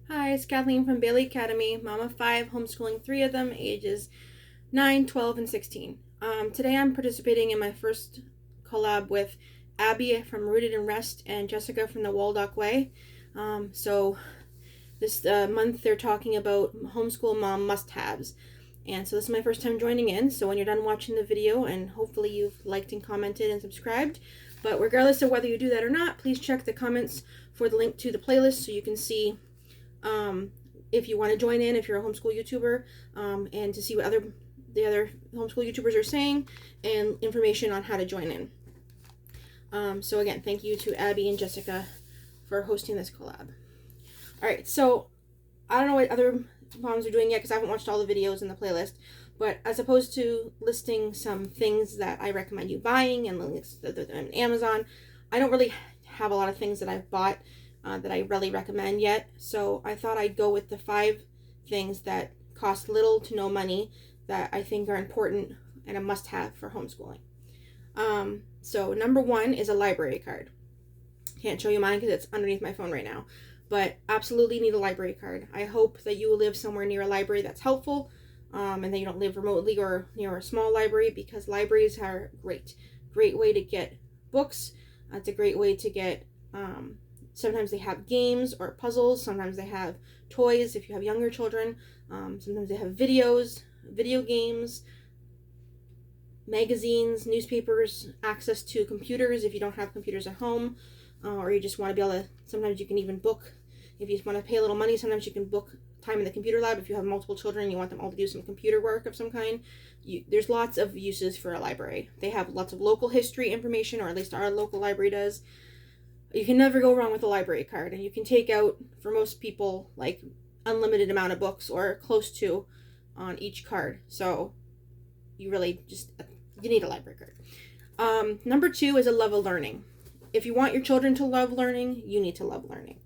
Hi, it's Kathleen from Bailey Academy, mom of five, homeschooling three of them, ages 9, 12, and 16. Today I'm participating in my first collab with Abby from Rooted in Rest and Jessica from the Waldock Way. So this month they're talking about homeschool mom must-haves. And so this is my first time joining in, so when you're done watching the video, and hopefully you've liked and commented and subscribed, but regardless of whether you do that or not, please check the comments for the link to the playlist so you can see if you want to join in, if you're a homeschool YouTuber, and to see what the other homeschool YouTubers are saying, and information on how to join in. So again, thank you to Abby and Jessica for hosting this collab. Alright, so I don't know what other moms are doing yet because I haven't watched all the videos in the playlist, but as opposed to listing some things that I recommend you buying and links on Amazon, I don't really have a lot of things that I've bought that I really recommend yet. So I thought I'd go with the 5 things that cost little to no money that I think are important and a must-have for homeschooling. So number 1 is a library card. Can't show you mine because it's underneath my phone right now, but absolutely need a library card. I hope that you live somewhere near a library that's helpful, and that you don't live remotely or near a small library, because libraries are great way to get books. It's a great way to get sometimes they have games or puzzles. Sometimes they have toys if you have younger children. Sometimes they have videos, video games, magazines, newspapers, access to computers if you don't have computers at home, or you just want to be able to, sometimes you can even book, if you want to pay a little money, sometimes you can book time in the computer lab if you have multiple children and you want them all to do some computer work of some kind. There's lots of uses for a library. They have lots of local history information, or at least our local library does. You can never go wrong with a library card, and you can take out, for most people, like unlimited amount of books or close to on each card. So you really you need a library card. Number 2 is a love of learning. If you want your children to love learning, you need to love learning.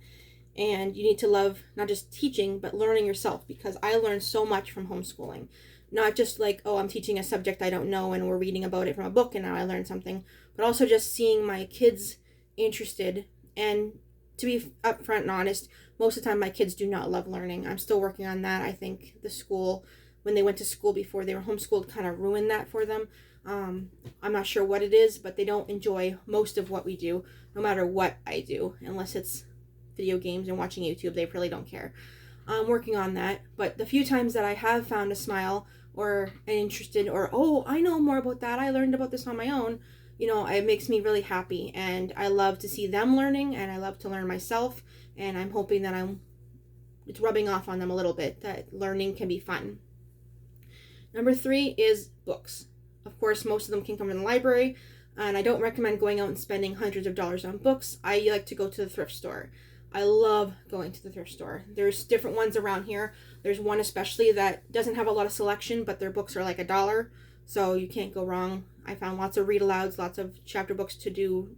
And you need to love not just teaching, but learning yourself, because I learned so much from homeschooling. Not just like, oh, I'm teaching a subject I don't know and we're reading about it from a book and now I learned something, but also just seeing my kids interested. And to be upfront and honest, most of the time my kids do not love learning. I'm still working on that. I think the school, when they went to school before they were homeschooled, kind of ruined that for them. I'm not sure what it is, but they don't enjoy most of what we do, no matter what I do, unless it's video games and watching YouTube. They really don't care. I'm working on that, but the few times that I have found a smile or an interested, or, oh, I know more about that, I learned about this on my own, it makes me really happy, and I love to see them learning, and I love to learn myself, and I'm hoping that it's rubbing off on them a little bit, that learning can be fun. Number 3 is books. Of course, most of them can come in the library, and I don't recommend going out and spending hundreds of dollars on books. I like to go to the thrift store. I love going to the thrift store. There's different ones around here. There's one especially that doesn't have a lot of selection, but their books are like $1, so you can't go wrong. I found lots of read-alouds, lots of chapter books to do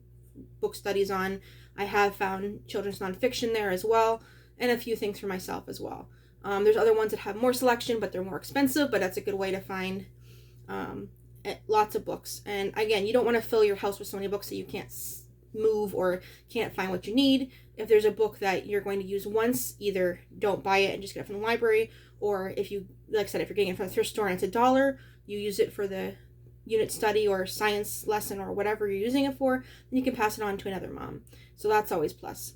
book studies on. I have found children's nonfiction there as well, and a few things for myself as well. There's other ones that have more selection, but they're more expensive, but that's a good way to find lots of books. And again, you don't want to fill your house with so many books that you can't move or can't find what you need. If there's a book that you're going to use once, either don't buy it and just get it from the library, or if you, like I said, if you're getting it from the thrift store and it's $1, you use it for the unit study or science lesson or whatever you're using it for, then you can pass it on to another mom. So that's always plus.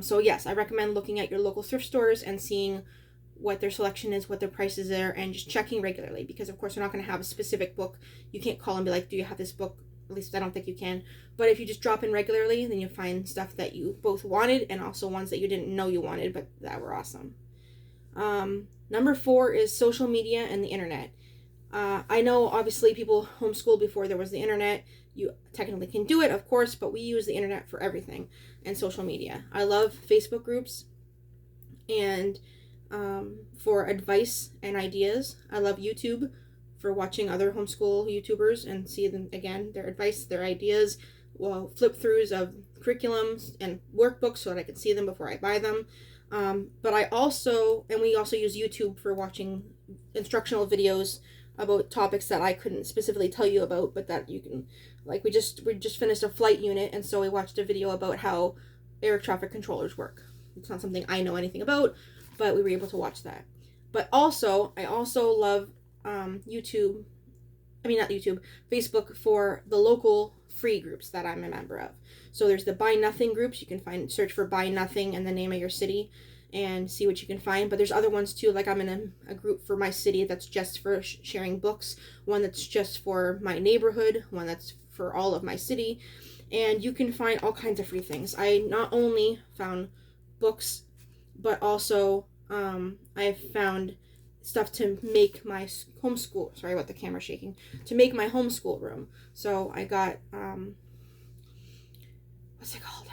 So yes, I recommend looking at your local thrift stores and seeing what their selection is, what their prices are, and just checking regularly, because of course they're not going to have a specific book. You can't call and be like, do you have this book? At least I don't think you can. But if you just drop in regularly, then you find stuff that you both wanted and also ones that you didn't know you wanted, but that were awesome. Number 4 is social media and the internet. I know obviously people homeschooled before there was the internet. You technically can do it, of course, but we use the internet for everything and social media. I love Facebook groups and for advice and ideas. I love YouTube for watching other homeschool YouTubers and see them, again, their advice, their ideas, flip throughs of curriculums and workbooks so that I can see them before I buy them. But we also use YouTube for watching instructional videos about topics that I couldn't specifically tell you about, but that you can, like we just finished a flight unit, and so we watched a video about how air traffic controllers work. it's not something I know anything about, but we were able to watch that. But also, I also love YouTube, I mean not YouTube, Facebook for the local free groups that I'm a member of. So there's the Buy Nothing groups. You can search for Buy Nothing and the name of your city and see what you can find. But there's other ones too, like I'm in a group for my city that's just for sharing books, one that's just for my neighborhood, one that's for all of my city, and you can find all kinds of free things. I not only found books, but also I've found stuff to make my homeschool, sorry about the camera shaking, to make my homeschool room. So I got, what's it called?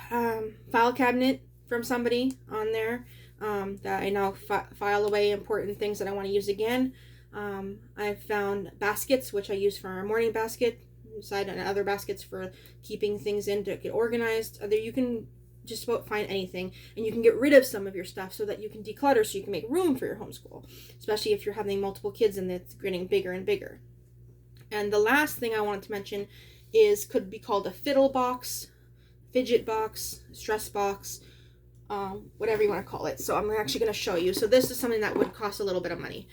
File cabinet from somebody on there that I now file away important things that I want to use again. I've found baskets, which I use for our morning basket, side and other baskets for keeping things in to get organized. You can just about find anything, and you can get rid of some of your stuff so that you can declutter, so you can make room for your homeschool, especially if you're having multiple kids and it's getting bigger and bigger. And the last thing I wanted to mention could be called a fiddle box, fidget box, stress box, whatever you want to call it. So I'm actually going to show you. So this is something that would cost a little bit of money.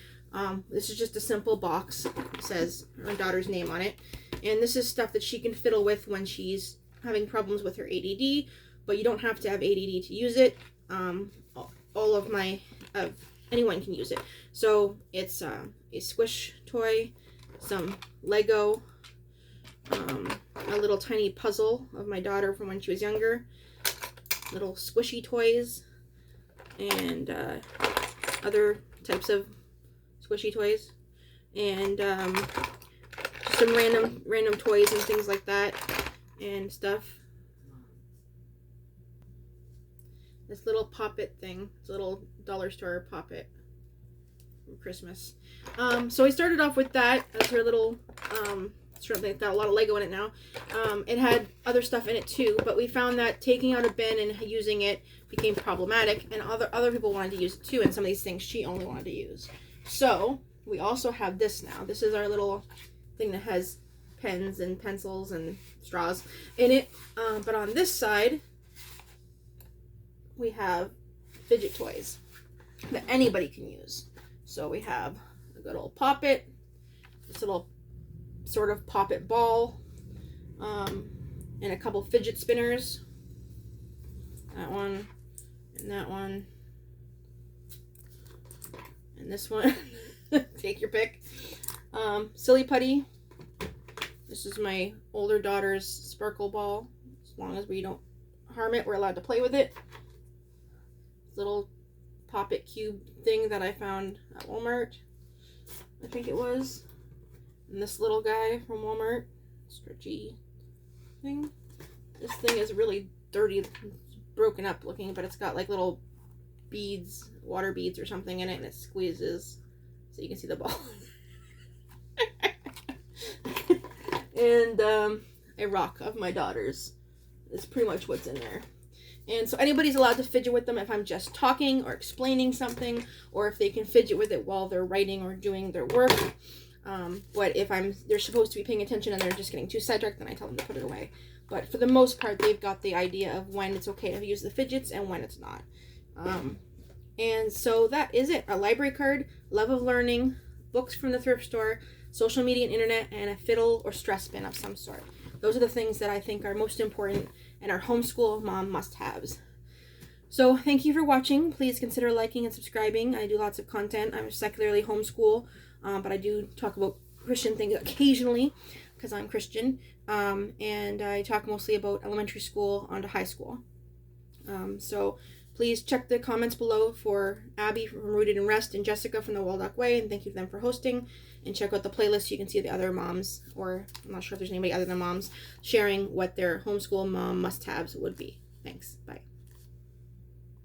This is just a simple box. It says my daughter's name on it, and this is stuff that she can fiddle with when she's having problems with her ADD. But you don't have to have ADD to use it. Anyone can use it. So it's a squish toy, some Lego, a little tiny puzzle of my daughter from when she was younger, little squishy toys, and other types of squishy toys, and just some random toys and things like that and stuff. This little poppet thing. It's a little dollar store poppet from Christmas. So I started off with that as her little, certainly got a lot of Lego in it now. It had other stuff in it too, but we found that taking out a bin and using it became problematic, and other people wanted to use it too, and some of these things she only wanted to use. So we also have this now. This is our little thing that has pens and pencils and straws in it, but on this side, we have fidget toys that anybody can use. So we have a good old poppet, this little sort of poppet ball, and a couple fidget spinners. That one, and that one, and this one. Take your pick. Silly putty. This is my older daughter's sparkle ball. As long as we don't harm it, we're allowed to play with it. Little poppet cube thing that I found at Walmart, I think it was. And this little guy from Walmart, stretchy thing. This thing is really dirty, broken up looking, but it's got like little beads, water beads or something in it, and it squeezes so you can see the ball. And a rock of my daughter's is pretty much what's in there. And so anybody's allowed to fidget with them if I'm just talking or explaining something, or if they can fidget with it while they're writing or doing their work. But if they're supposed to be paying attention and they're just getting too sidetracked, then I tell them to put it away. But for the most part, they've got the idea of when it's okay to use the fidgets and when it's not. And so that is it. A library card, love of learning, books from the thrift store, social media and internet, and a fiddle or stress bin of some sort. Those are the things that I think are most important and are homeschool mom must-haves. So thank you for watching. Please consider liking and subscribing. I do lots of content. I'm secularly homeschool, but I do talk about Christian things occasionally because I'm Christian. And I talk mostly about elementary school onto high school. So please check the comments below for Abby from Rooted in Rest and Jessica from the Waldock Way, and thank you to them for hosting. And check out the playlist so you can see the other moms, or I'm not sure if there's anybody other than moms, sharing what their homeschool mom must-haves would be. Thanks. Bye.